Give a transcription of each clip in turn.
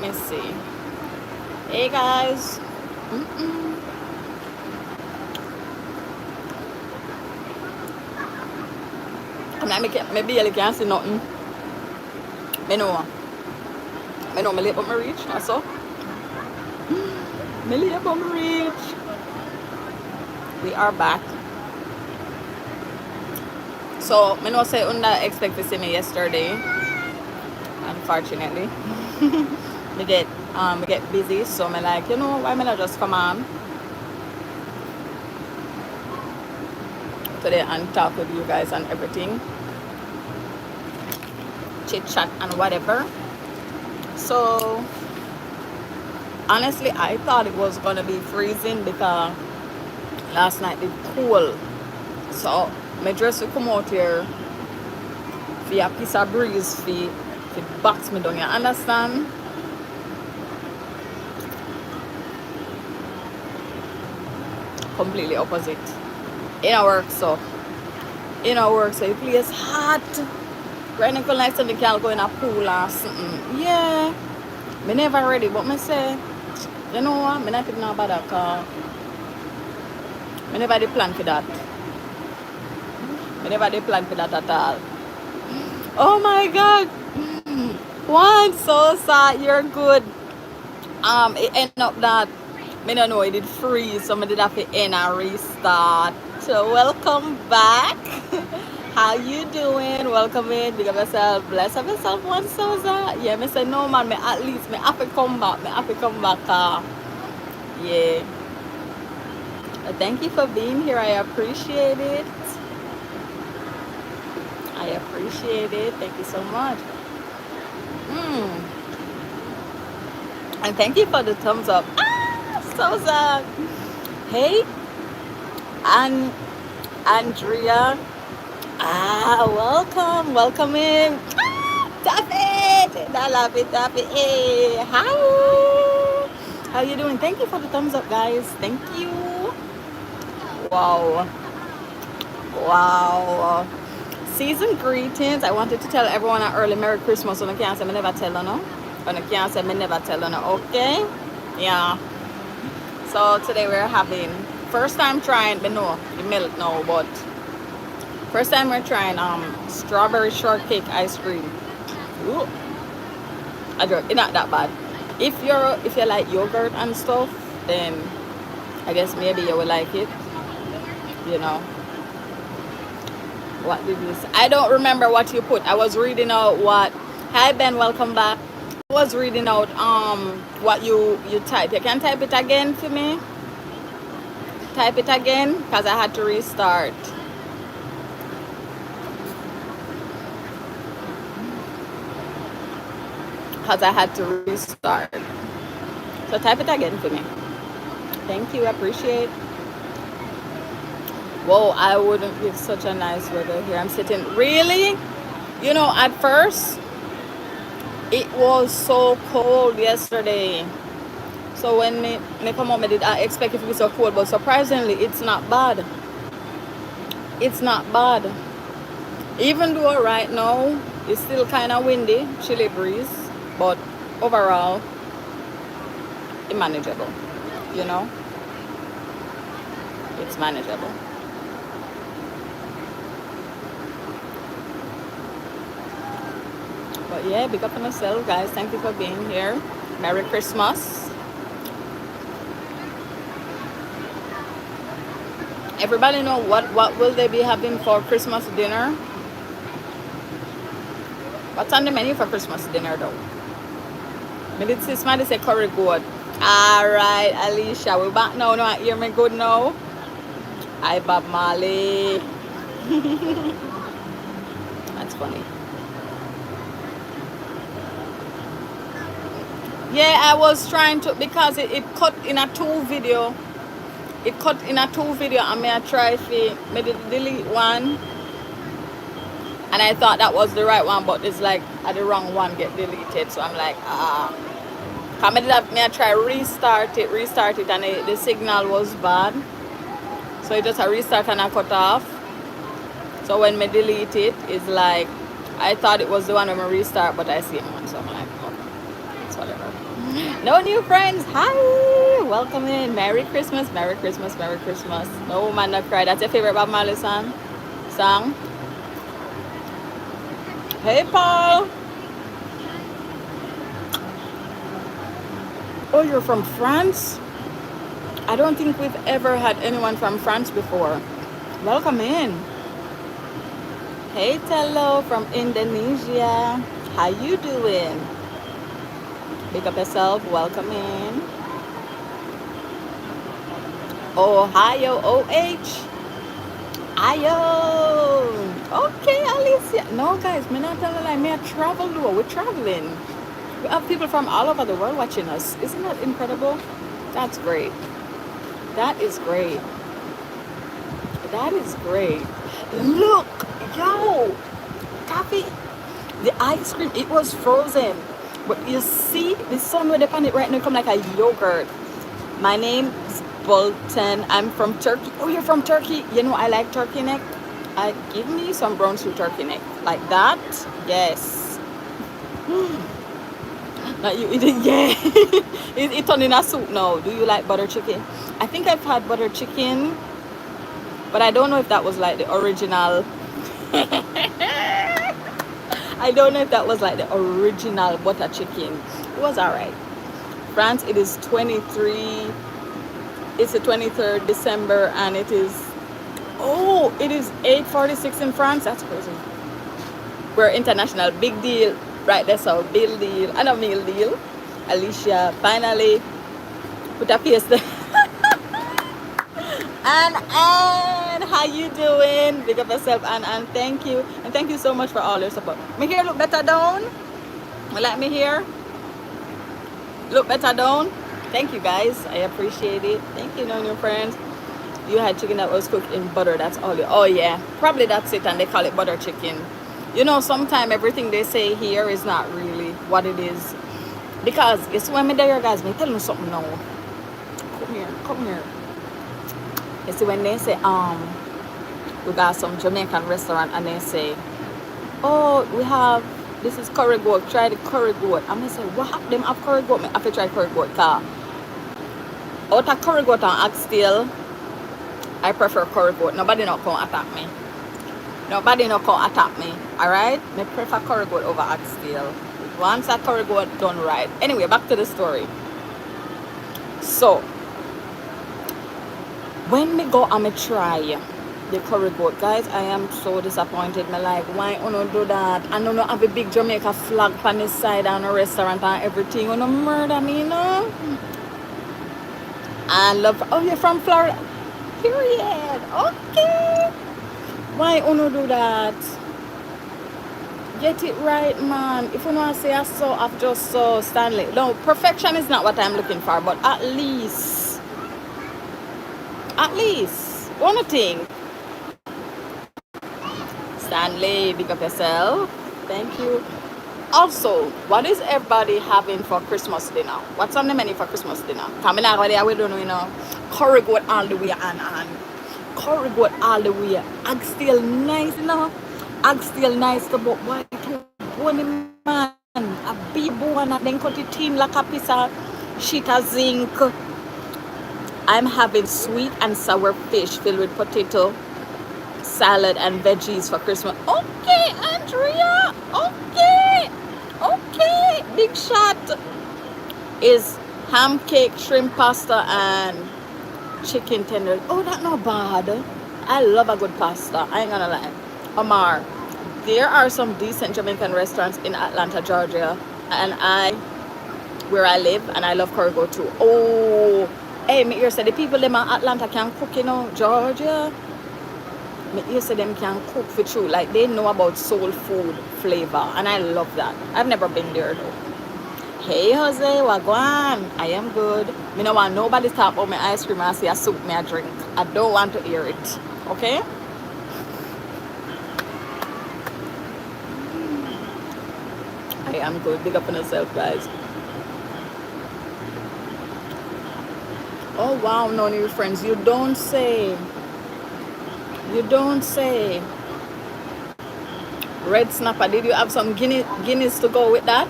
me see. Hey guys. Maybe you can't see nothing. I know my late but my reach. That's all. My late but my reach. We are back. So I know say Unda expect to see me yesterday. Unfortunately. we get busy, so I'm like, you know, why not just come on today and talk with you guys and everything. Chit chat and whatever. So honestly, I thought it was gonna be freezing because last night it cool. So my dress will come out here for a piece of breeze for box me down, you understand? Completely opposite. In our work, so the place hot. Right now, like something can go in a pool or something. Yeah, me never ready, but me say, you know what? Me not even know about that car. Me never did plan for that. Me never did plan for that at all. Oh my God! One so sad. You're good. It ended up that me don't know it did freeze, so I did have to end and restart. So welcome back. How you doing? Welcome in. Big up yourself. Bless up yourself. One so sad. Yeah, me say no man. Me at least me have to come back. Yeah. Thank you for being here. I appreciate it. Thank you so much. And thank you for the thumbs up. So sad. Hey, Andrea. Welcome in. Taffy. I love it, Taffy. Hey, how you doing? Thank you for the thumbs up, guys. Thank you. Wow. Season greetings. I wanted to tell everyone an early Merry Christmas. I can't say I never tell her no. Okay? Yeah. So today we're having first time trying, but no, the milk no, but first time we're trying strawberry shortcake ice cream. Ooh. It's not that bad. If you like yogurt and stuff, then I guess maybe you will like it. You know. What did you say? I don't remember what you put. I was reading out what. Hi Ben, welcome back. I was reading out what you type. You can type it again for me. Type it again because I had to restart. So type it again for me. Thank you, appreciate. Whoa, I wouldn't give such a nice weather here. I'm sitting really, you know, at first it was so cold yesterday. So when me come home, I expect it to be so cold, but surprisingly, it's not bad. Even though right now it's still kind of windy, chilly breeze, but overall, it's manageable. You know, it's manageable. But yeah, big up on yourself, guys. Thank you for being here. Merry Christmas. Everybody know what will they be having for Christmas dinner? What's on the menu for Christmas dinner though? Maybe it's somebody say curry goat. Alright, Alicia, we back now. No, hear me good now. Hi Bob Marley. That's funny. Yeah, I was trying to, because it cut in a two video. And I try to delete one. And I thought that was the right one, but it's like the wrong one get deleted. So I'm like, I try restart it, and the signal was bad. So it just a restart and I cut off. So when I delete it, it's like, I thought it was the one when I restart, but I see one. So I'm like, oh, it's whatever. No new friends. Hi. Welcome in. Merry Christmas. Merry Christmas. Merry Christmas. No man not cry. That's your favorite Bob Marley song? Hey, Paul. Oh, you're from France? I don't think we've ever had anyone from France before. Welcome in. Hey, Tello from Indonesia. How you doing? Pick up yourself. Welcome in. Ohio, OH. Ayo. Okay, Alicia. No, guys, me not telling lie. Me a travel though. We're traveling. We have people from all over the world watching us. Isn't that incredible? That's great. That is great. That is great. Look, yo, coffee. The ice cream, it was frozen. But you see, the sun with upon it right now come like a yogurt. My name is Bolton. I'm from Turkey. Oh, you're from Turkey? You know, I like turkey neck. Give me some brown stew turkey neck. Like that? Yes. Now you eat it, yeah. It turned in a soup now. Do you like butter chicken? I think I've had butter chicken, but I don't know if that was like the original. I don't know if that was like the original butter chicken. It was alright. France, it is 23. It's the 23rd December, and it is. Oh, it is 8:46 in France. That's crazy. We're international. Big deal. Right there, so big deal. And a meal deal. Alicia, finally put a face there. And how you doing? Big up yourself, and thank you. And thank you so much for all your support. Me here look better down. Let me here. Look better down. Thank you guys. I appreciate it. Thank you, new friends. You had chicken that was cooked in butter. That's all you. Oh yeah. Probably that's it, and they call it butter chicken. You know, sometimes everything they say here is not really what it is. Because you see when me there, guys, me tell you something now. Come here. You see when they say, we got some Jamaican restaurant and they say, oh, we have, this is curry goat, try the curry goat. I'm gonna say, what, them have curry goat? Me have to try curry goat, car. Out of curry goat and oxtail, I prefer curry goat. Nobody not come attack me. Alright? Me prefer curry goat over oxtail. Once a curry goat done right. Anyway, back to the story. So, when me go and me try the curry goat, guys, I am so disappointed. Me like, why you don't do that? And you don't have a big Jamaica flag on the side and a restaurant and everything. You don't murder me, you know? And love, oh, you're from Florida? Period. Okay. Why you don't do that? Get it right, man. If you want to say I saw, I've just saw Stanley. No, perfection is not what I'm looking for, but at least, one thing. Stanley, big up yourself. Thank you. Also, what is everybody having for Christmas dinner? What's on the menu for Christmas dinner? Coming out there, we don't know. Curry goat all the way and curry goat all the way. Egg still nice, you know. Egg still nice, but why to bone man? A big bone and then cut it in like a piece of sheet of zinc. I'm having sweet and sour fish filled with potato, salad, and veggies for Christmas. Okay, Andrea. Okay. Big shot is ham cake, shrimp pasta, and chicken tender. Oh, that's not bad. I love a good pasta. I ain't gonna lie. Omar, there are some decent Jamaican restaurants in Atlanta, Georgia, and where I live, and I love curry goat too. Oh, hey, me hear say the people in Atlanta can cook, you know, Georgia. Me hear say them can cook for true, like they know about soul food flavor, and I love that. I've never been there though. Hey Jose, wagwan. I am good. Me no want nobody talk about my ice cream and say a soup me a drink. I don't want to hear it. Okay? I am good. Big up on yourself, guys. Oh wow, no new friends. You don't say. Red snapper. Did you have some Guinness to go with that?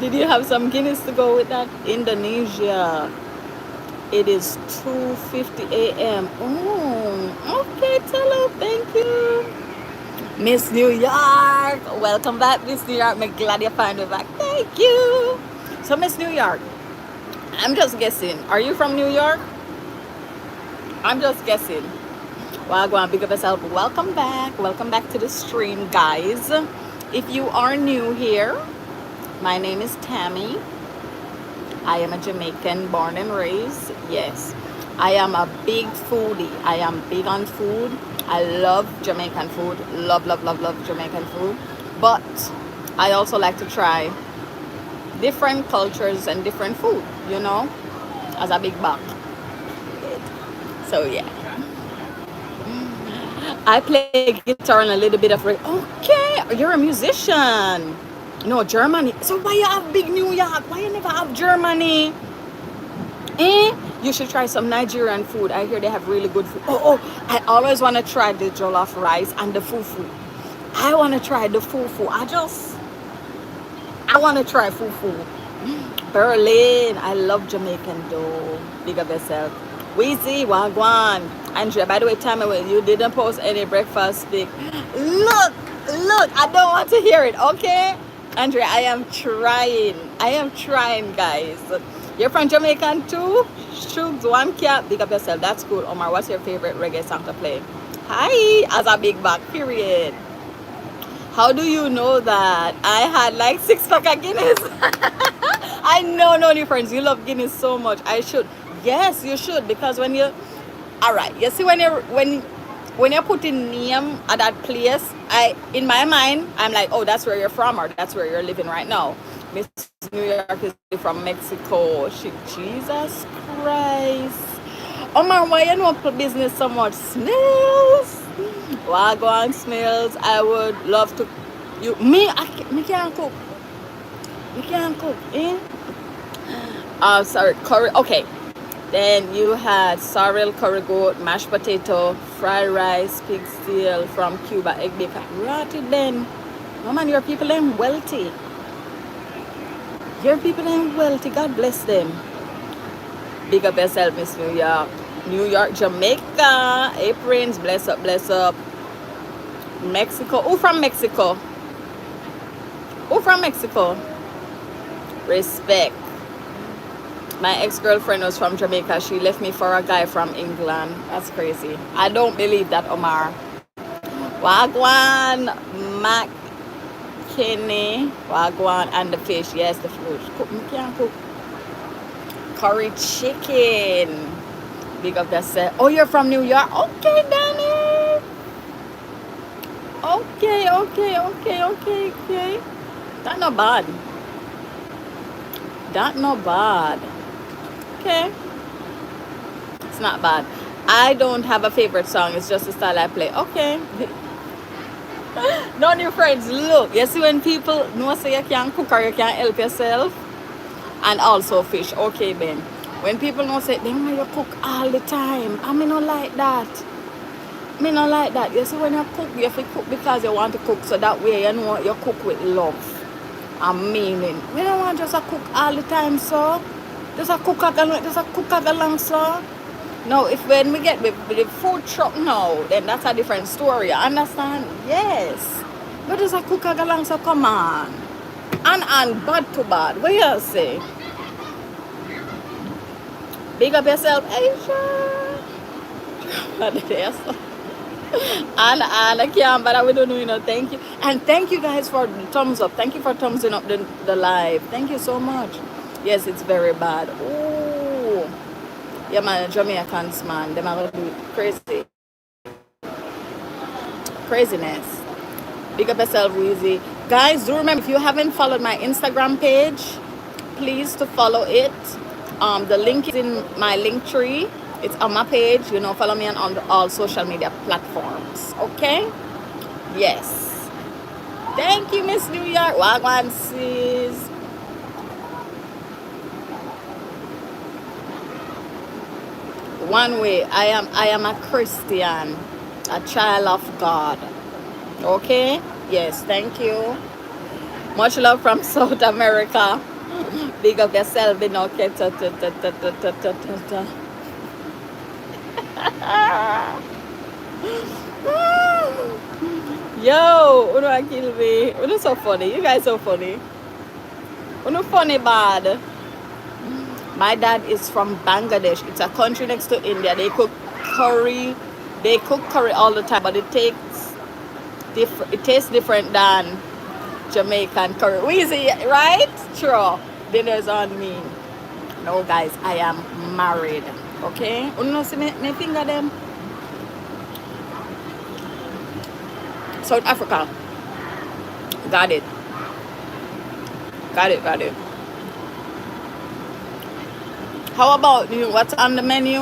Did you have some Guinness to go with that? Indonesia. It is 2:50 a.m. Oh, okay, Tello. Thank you. Miss New York. Welcome back, Miss New York. I'm glad you found me back. Thank you. So, Miss New York, I'm just guessing. Are you from New York? I'm just guessing. Well, go on, big up yourself. Welcome back. Welcome back to the stream, guys. If you are new here, my name is Tami. I am a Jamaican born and raised. Yes. I am a big foodie. I am big on food. I love Jamaican food. Love, love, love, love Jamaican food. But I also like to try different cultures and different food, you know, as a big buck. So yeah. I play guitar and a little bit of okay, you're a musician. No, Germany. So why you have big New York? Why you never have Germany? You should try some Nigerian food. I hear they have really good food. I always want to try the jollof rice and the fufu. I want to try the fufu. I want to try fufu. Berlin. I love Jamaican dough. Big up yourself. Weezy, Wagwan. Andrea, by the way, tell me, you didn't post any breakfast stick. Look, I don't want to hear it, okay? Andrea, I am trying, guys. You're from Jamaican too? Shugs, one cap. Big up yourself. That's cool. Omar, what's your favorite reggae song to play? Hi, as a big back, period. How do you know that I had like 6 pack of Guinness? I know, no, new friends, you love Guinness so much. I should. Yes, you should, because when you, all right, you see when you're putting name at that place, in my mind, I'm like, oh, that's where you're from, or that's where you're living right now. Miss New York is from Mexico. Jesus Christ. Oh man, why you know business so much? Snails. Wagwan snails. I would love to. Me can't cook. Me can't cook. Sorry, curry. Okay. Then you had sorrel, curry goat, mashed potato, fried rice, pig stew from Cuba, egg bacon. Rotted then. No man, your people ain't wealthy. Your people ain't wealthy. God bless them. Big up yourself, Miss New York. New York, Jamaica. Aprons, bless up, bless up. Mexico. Who from Mexico? Who from Mexico? Respect. My ex-girlfriend was from Jamaica. She left me for a guy from England. That's crazy. I don't believe that, Omar. Wagwan, McKinney, Wagwan, and the fish. Yes, the fish. Cook, me can't cook. Curry chicken. Big up yourself. Oh, you're from New York? Okay, Danny. Okay. That not bad. Okay. It's not bad. I don't have a favorite song. It's just the style I play. Okay. No, new friends, look. You see when people know say you can't cook or you can't help yourself? And also fish. Okay, Ben. When people know say, they want you cook all the time. I mean, not like that. You see, when you cook, you have to cook because you want to cook. So that way, you know, you cook with love and meaning. We don't want just a cook all the time, so. Just a cook along, so. No, if when we get with the food truck now, then that's a different story. You understand? Yes. But just a cook along, so come on. And bad to bad. What you say? Big up yourself, Asia. And I can't, but we don't know, you know. Thank you. And thank you guys for the thumbs up. Thank you for thumbsing up the live. Thank you so much. Yes, it's very bad. Oh, yeah, man, Jamaicans, man, them are gonna do it crazy, craziness. Big up yourself, Weezy. Guys, do remember, if you haven't followed my Instagram page, please to follow it. The link is in my link tree. It's on my page. You know, follow me on all social media platforms. Okay? Yes. Thank you, Miss New York. Wagwan sis. One way, I am a Christian, a child of God. Okay? Yes, thank you. Much love from South America. Big up yourself, you know. Yo, Uno kill me. Uno so funny. You guys so funny. Uno funny bad. My dad is from Bangladesh. It's a country next to India. They cook curry. They cook curry all the time, but it tastes different than Jamaican curry. Weezy, right? True. Dinner's on me. No, guys, I am married. Okay? Uno see me finger them. South Africa. Got it. Got it. How about you? What's on the menu?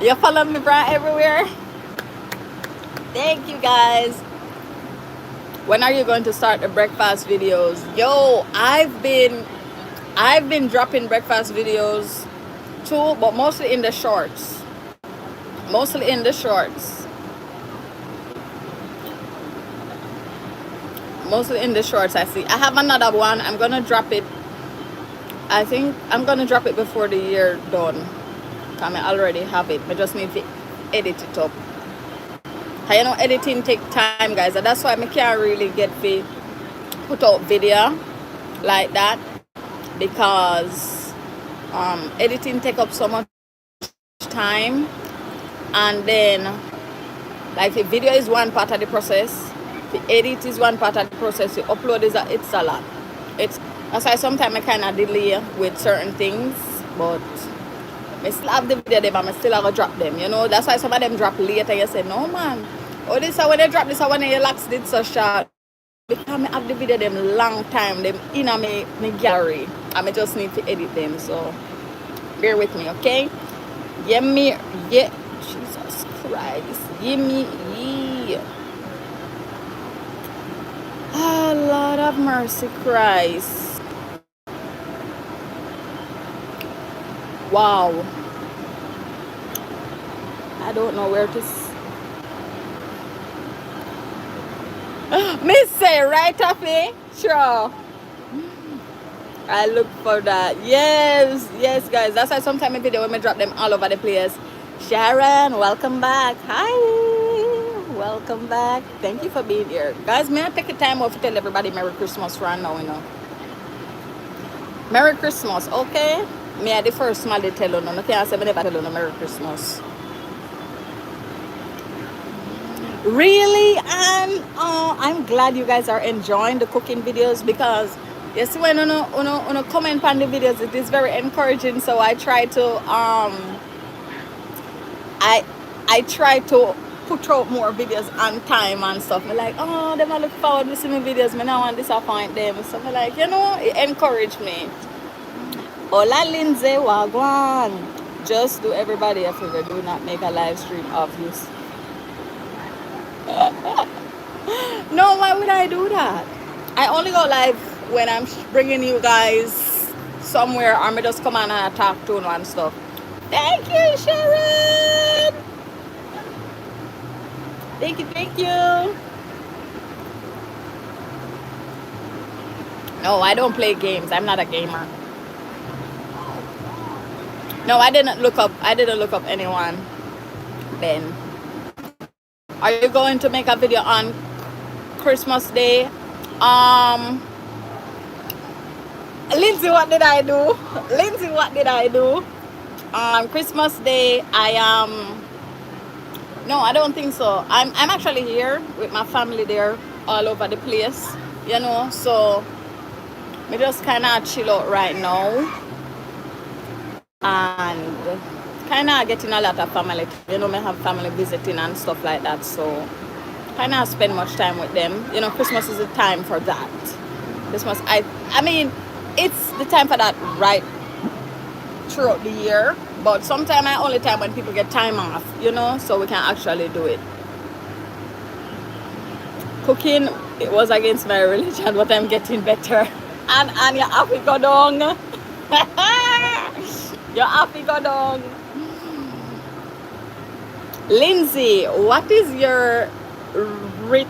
You follow me right everywhere? Thank you, guys. When are you going to start the breakfast videos? Yo, I've been dropping breakfast videos too, but mostly in the shorts. Mostly in the shorts. Mostly in the shorts, I see. I have another one. I'm gonna drop it. I think I'm gonna drop it before the year done. I already have it. I just need to edit it up. You know, editing take time, guys, and that's why I can't really get to put out video like that, because editing take up so much time. And then, like, the video is one part of the process, the edit is one part of the process, the upload is it's a lot. That's why sometimes I kind of delay with certain things, but I still have the video them and I still have to drop them, you know. That's why some of them drop later. You say, no man, oh, this is when they drop this, when they relax did so short, because I have the video them long time, them in my gallery, and I just need to edit them, so bear with me, okay? Yeah, Jesus Christ, yeah. Oh, Lord of mercy, Christ. Wow. I don't know where to Miss say right off me. Sure. I look for that. Yes, guys. That's why sometimes in video when I drop them all over the place. Sharon, welcome back. Hi. Welcome back. Thank you for being here. Guys, may I take a time off to tell everybody Merry Christmas right now, you know. Merry Christmas, okay? Me I the first smile they tell you, no can't say me never tell you no Merry Christmas. Really? And I'm glad you guys are enjoying the cooking videos, because you see when you comment on the videos, it is very encouraging. So I try to I try to put out more videos on time and stuff. Me like, oh, them I look forward to see my videos. Me now want to disappoint them. So me like, you know, it encouraged me. Hola Lindsay, wagwan. Just do everybody a favor. Do not make a live stream of you. No, why would I do that? I only go live when I'm bringing you guys somewhere, or me just come on and talk to you and stuff. Thank you, Sharon. Thank you. No, I don't play games. I'm not a gamer. No, I didn't look up anyone. Ben, are you going to make a video on Christmas Day? Lindsay, what did I do? Christmas Day, no, I don't think so. I'm actually here with my family there all over the place, you know, so me just kind of chill out right now and kind of getting a lot of family, you know, me have family visiting and stuff like that, so kind of spend much time with them. You know, Christmas is the time for that. Christmas, I mean, it's the time for that right throughout the year, but sometimes I only time when people get time off, you know, so we can actually do it. Cooking, it was against my religion, but I'm getting better. And you're happy go down. You're happy go down. Lindsay, what is your writ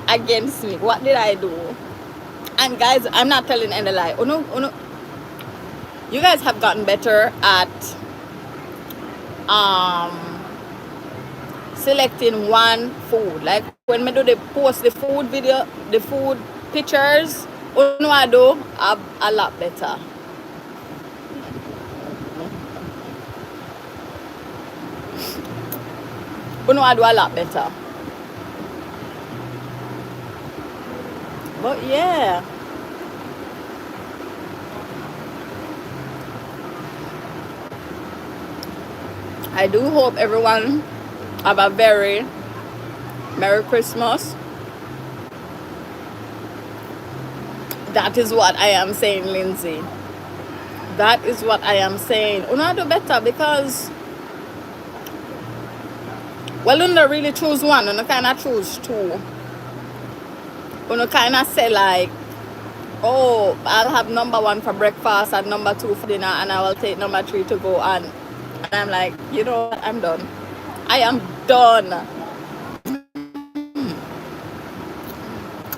against me? What did I do? And guys, I'm not telling any lie. You guys have gotten better at selecting one food. Like when me do the post the food video, the food pictures, I do a lot better. I do a lot better. But yeah. I do hope everyone have a very Merry Christmas. That is what I am saying, Lindsay. That is what I am saying. Una do better because, well, una really choose one. Una kind of choose two. Una kind of say like, oh, I'll have number 1 for breakfast and number 2 for dinner, and I will take number 3 to go on. And I'm like, you know what? I'm done. I am done.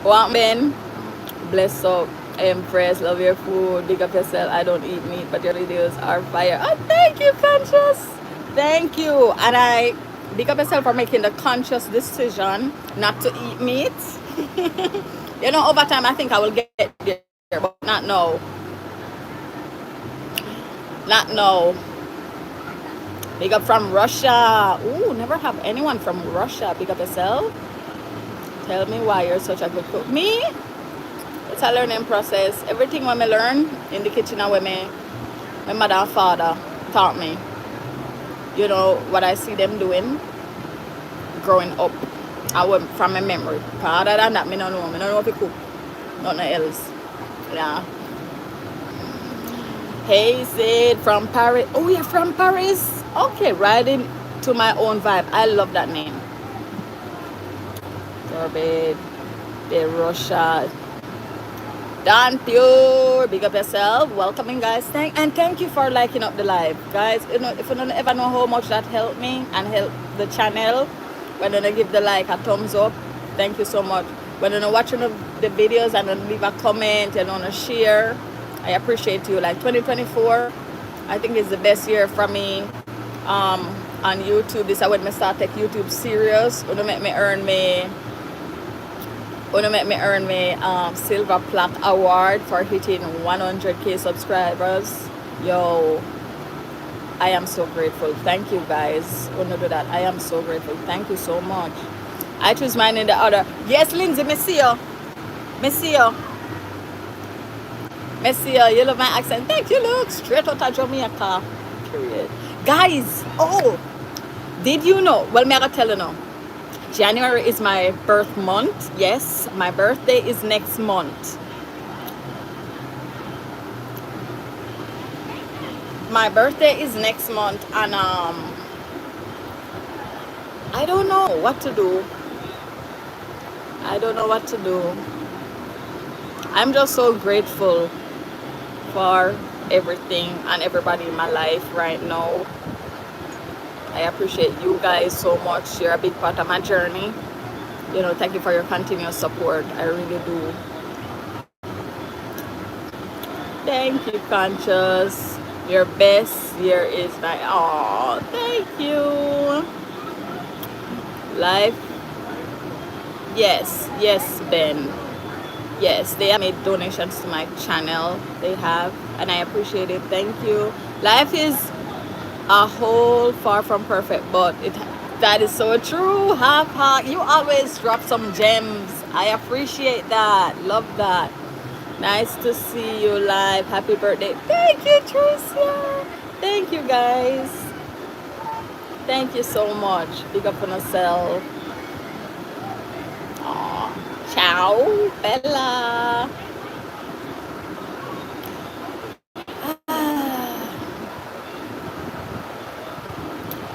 What man? Bless up. Empress, love your food. Big up yourself. I don't eat meat, but your videos are fire. Oh, thank you, Conscious. Thank you. And I big up yourself for making the conscious decision not to eat meat. You know, over time, I think I will get there, but not now. Not now. Big up from Russia. Ooh, never have anyone from Russia. Big up yourself. Tell me why you're such a good cook. Me? It's a learning process. Everything when I learn in the kitchen and when my mother and father taught me. You know, what I see them doing growing up. I went from my memory. Other than that, I don't know. I don't know if you cook. Nothing else. Yeah. Hey, Sid from Paris. Oh, you're from Paris? Okay, riding to my own vibe. I love that name. Sorbet, de Russia. Thank you. Big up yourself. Welcoming, guys. Thank you for liking up the live, guys. You know, if you don't ever know how much that helped me and help the channel, when you give the like a thumbs up, thank you so much. When you're watching the videos and then leave a comment and on a share, I appreciate you. Like 2024, I think is the best year for me on YouTube. This is when I start take YouTube serious. Gonna make me earn me silver plaque award for hitting 100k subscribers. Yo, I am so grateful. Thank you guys. Gonna do that. I am so grateful. Thank you so much. I choose mine in the order. Yes, Lindsay, me see you. Me see you. Me see you. You love my accent. Thank you. Look straight out of Jamaica. Period. Guys, oh, did you know? Well, me I gotta tell you now. January is my birth month. Yes, my birthday is next month. My birthday is next month, and I don't know what to do. I don't know what to do. I'm just so grateful for everything and everybody in my life right now. I appreciate you guys so much. You're a big part of my journey. You know, thank you for your continuous support. I really do. Thank you, Conscious. Your best year is my... Oh, thank you. Life. Yes, Ben. Yes, they have made donations to my channel. They have, and I appreciate it. Thank you. Life is a whole far from perfect, but that is so true. You always drop some gems. I appreciate that. Love that. Nice to see you live. Happy birthday. Thank you, Tricia. Thank you, guys. Thank you so much. Big up on yourself. Aww. Ciao, Bella.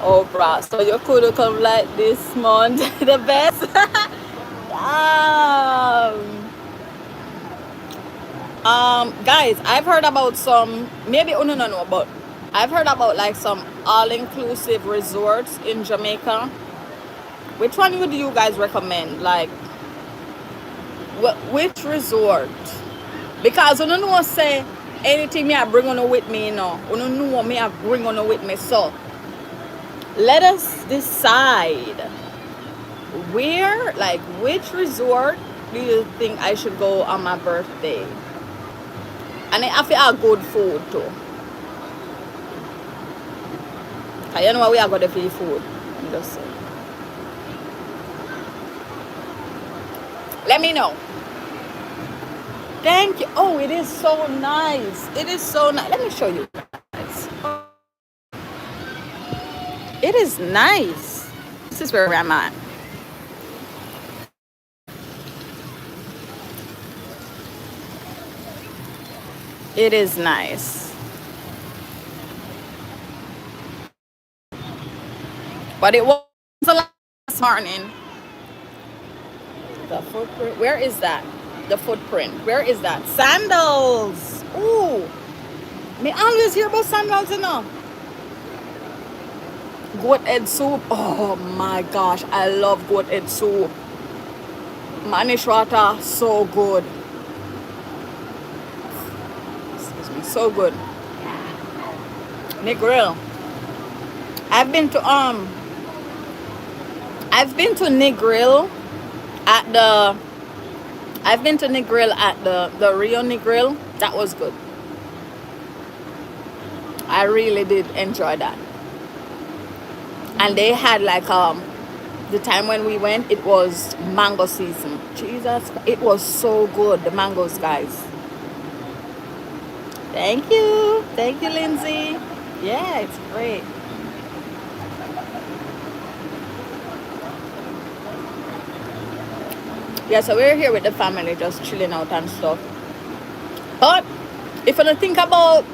Oprah, so you could come like this month. The best. Guys, I've heard about some, maybe no, but I've heard about like some all-inclusive resorts in Jamaica. Which one would you guys recommend? Like, which resort? Because you know say anything me I bring on with me, you know. You don't know what me I bring on with me. So let us decide where, like, which resort do you think I should go on my birthday? And I have to have good food too. Cause you know what we are going to feel food. I'm just saying. Let me know. Thank you. Oh, it is so nice. It is so nice. Let me show you guys. It is nice. This is where I'm at. It is nice. But it was a lot this morning. The footprint. Where is that? The footprint. Where is that? Sandals. Ooh. Me always hear about sandals, you know. Goat head soup. Oh my gosh. I love goat head soup. Manish water. So good. Excuse me. So good. Negril. I've been to Negril at the Rio Negril. That was good. I really did enjoy that. And they had like the time when we went, it was mango season. Jesus, it was so good, the mangoes, guys. Thank you, Lindsay. Yeah, it's great. Yeah, so we're here with the family, just chilling out and stuff. But if you don't think about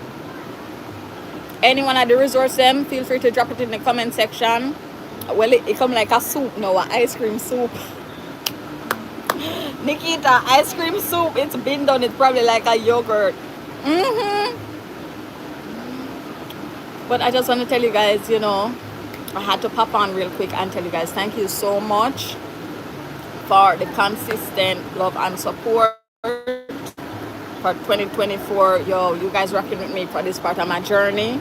anyone at the resorts, them, feel free to drop it in the comment section. Well, it come like a soup now, an ice cream soup. Nikita, ice cream soup, it's been done, it's probably like a yogurt. But I just want to tell you guys, you know, I had to pop on real quick and tell you guys thank you so much for the consistent love and support for 2024. Yo, you guys rocking with me for this part of my journey.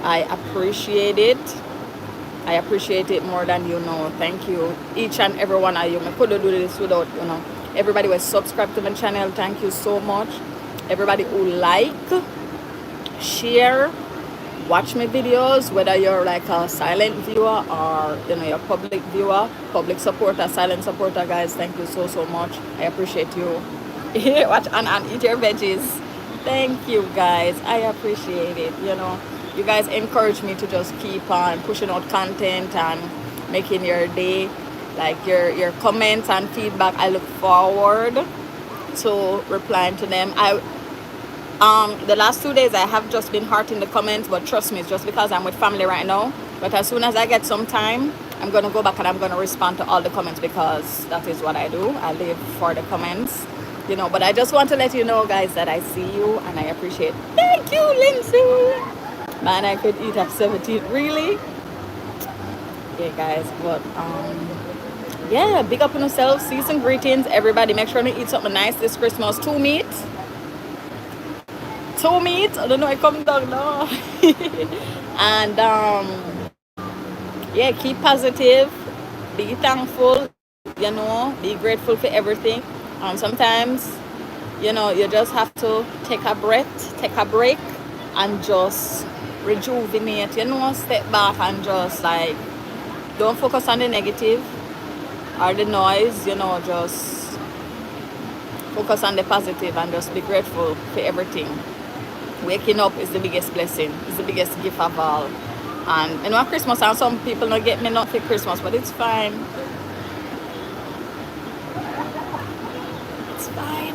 I appreciate it. I appreciate it more than you know. Thank you, each and every one of you. I couldn't do this without, you know, everybody was subscribed to my channel. Thank you so much. Everybody who like, share, watch my videos, whether you're like a silent viewer or, you know, you're a public viewer, public supporter, silent supporter, guys. Thank you so much. I appreciate you. Watch and eat your veggies. Thank you, guys. I appreciate it. You know, you guys encourage me to just keep on pushing out content and making your day, like your comments and feedback. I look forward to replying to them. The last 2 days I have just been hearting the comments, but trust me, it's just because I'm with family right now. But as soon as I get some time, I'm gonna go back and I'm gonna respond to all the comments, because that is what I do. I live for the comments, you know. But I just want to let you know, guys, that I see you and I appreciate. Thank you, Lindsay. Man, I could eat at 17. Really? Yeah, guys. But yeah, big up on yourselves. Season greetings, everybody. Make sure to eat something nice this Christmas. 2 meat. I don't know, I come down now. And yeah, keep positive, be thankful, you know, be grateful for everything. Sometimes, you know, you just have to take a breath, take a break, and just rejuvenate, you know, step back and just like, don't focus on the negative or the noise, you know, just focus on the positive and just be grateful for everything. Waking up is the biggest blessing. It's the biggest gift of all. And you know, Christmas, and some people don't get me not for Christmas, but it's fine. It's fine.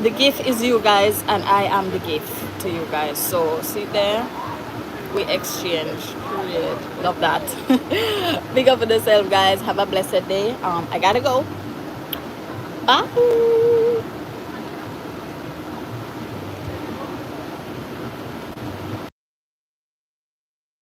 The gift is you guys, and I am the gift to you guys. So see there, we exchange. Period. Love that. Big up for yourself, guys. Have a blessed day. I gotta go. Bye.